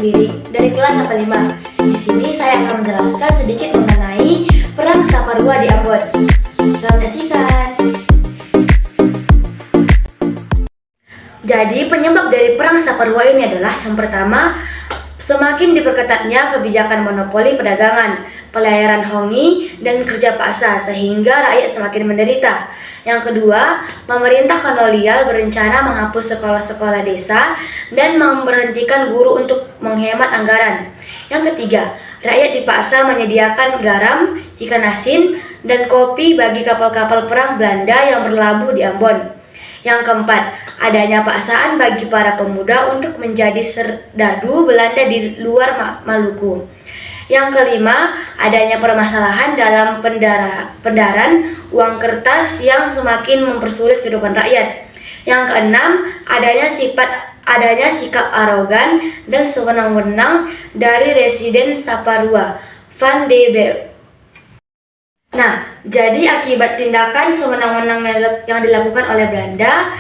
sendiri dari kelas 85. Di sini saya akan menjelaskan sedikit mengenai Perang Saparua di Ambon. Selamat menyaksikan. Jadi penyebab dari Perang Saparua ini adalah yang pertama, semakin diperketatnya kebijakan monopoli perdagangan, pelayaran hongi, dan kerja paksa sehingga rakyat semakin menderita. Yang kedua, pemerintah kolonial berencana menghapus sekolah-sekolah desa dan memberhentikan guru untuk menghemat anggaran. Yang ketiga, rakyat dipaksa menyediakan garam, ikan asin, dan kopi bagi kapal-kapal perang Belanda yang berlabuh di Ambon. Yang keempat, adanya paksaan bagi para pemuda untuk menjadi serdadu Belanda di luar Maluku. Yang kelima, adanya permasalahan dalam pendaran uang kertas yang semakin mempersulit kehidupan rakyat. Yang keenam, adanya sikap arogan dan sewenang-wenang dari residen Saparua, Van de Beek. Nah, jadi akibat tindakan sewenang-wenang yang dilakukan oleh Belanda,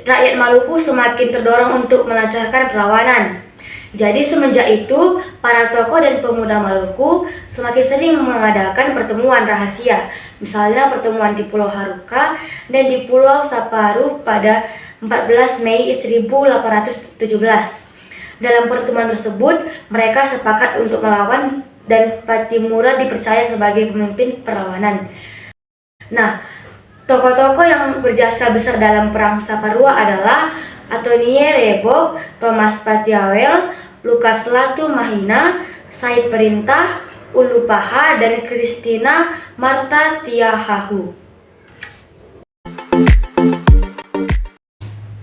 rakyat Maluku semakin terdorong untuk melancarkan perlawanan. Jadi semenjak itu, para tokoh dan pemuda Maluku semakin sering mengadakan pertemuan rahasia. Misalnya pertemuan di Pulau Haruka dan di Pulau Saparu pada 14 Mei 1817. Dalam pertemuan tersebut, mereka sepakat untuk melawan dan Patimura dipercaya sebagai pemimpin perlawanan. Nah, tokoh-tokoh yang berjasa besar dalam Perang Saparua adalah Antonie Reboh, Thomas Patiawel, Lukas Latu Mahina, Said Perintah, Ulu Paha, dan Christina Marta Tiahahu.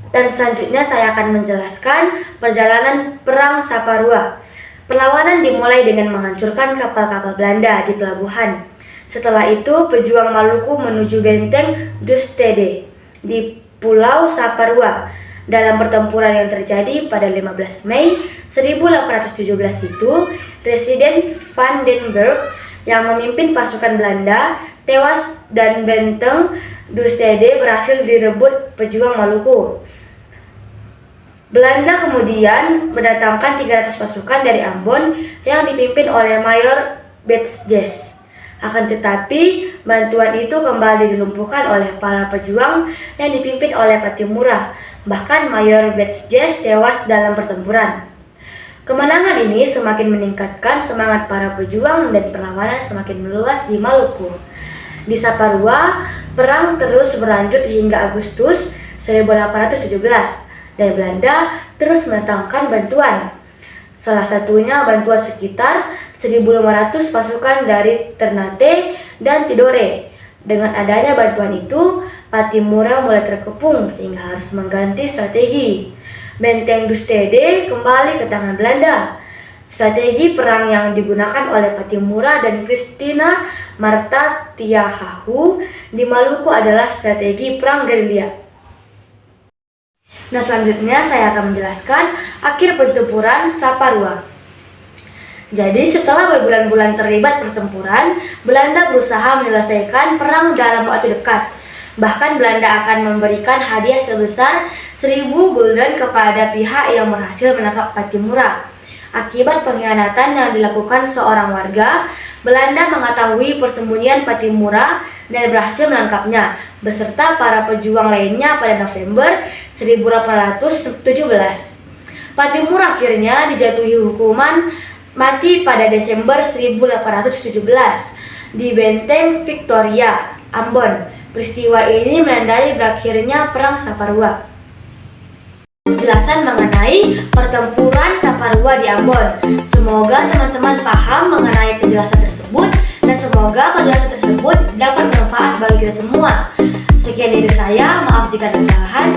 Dan selanjutnya saya akan menjelaskan perjalanan Perang Saparua. Perlawanan dimulai dengan menghancurkan kapal-kapal Belanda di pelabuhan. Setelah itu, pejuang Maluku menuju benteng Dustede di Pulau Saparua. Dalam pertempuran yang terjadi pada 15 Mei 1817 itu, Residen Van den Berg yang memimpin pasukan Belanda tewas dan benteng Dustede berhasil direbut pejuang Maluku. Belanda kemudian mendatangkan 300 pasukan dari Ambon yang dipimpin oleh Mayor Betjes. Akan tetapi, bantuan itu kembali dilumpuhkan oleh para pejuang yang dipimpin oleh Patimura. Bahkan Mayor Betjes tewas dalam pertempuran. Kemenangan ini semakin meningkatkan semangat para pejuang dan perlawanan semakin meluas di Maluku. Di Saparua, perang terus berlanjut hingga Agustus 1817. Dan Belanda terus mendatangkan bantuan. Salah satunya bantuan sekitar 1.500 pasukan dari Ternate dan Tidore. Dengan adanya bantuan itu, Patimura mulai terkepung sehingga harus mengganti strategi. Benteng Dustede kembali ke tangan Belanda. Strategi perang yang digunakan oleh Patimura dan Christina Marta Tiahahu di Maluku adalah strategi perang gerilya. Nah, selanjutnya saya akan menjelaskan akhir pertempuran Saparua. Jadi setelah berbulan-bulan terlibat pertempuran, Belanda berusaha menyelesaikan perang dalam waktu dekat. Bahkan Belanda akan memberikan hadiah sebesar 1.000 gulden kepada pihak yang berhasil menangkap Patimura. Akibat pengkhianatan yang dilakukan seorang warga, Belanda mengetahui persembunyian Patimura dan berhasil menangkapnya beserta para pejuang lainnya pada November 1817. Patimura akhirnya dijatuhi hukuman mati pada Desember 1817 di Benteng Victoria, Ambon. Peristiwa ini menandai berakhirnya Perang Saparua. Penjelasan mengenai pertempuran Saparua di Ambon. Semoga teman-teman paham mengenai penjelasan tersebut dan semoga penjelasan tersebut dapat bermanfaat bagi kita semua. Sekian dari saya, maaf jika ada kesalahan.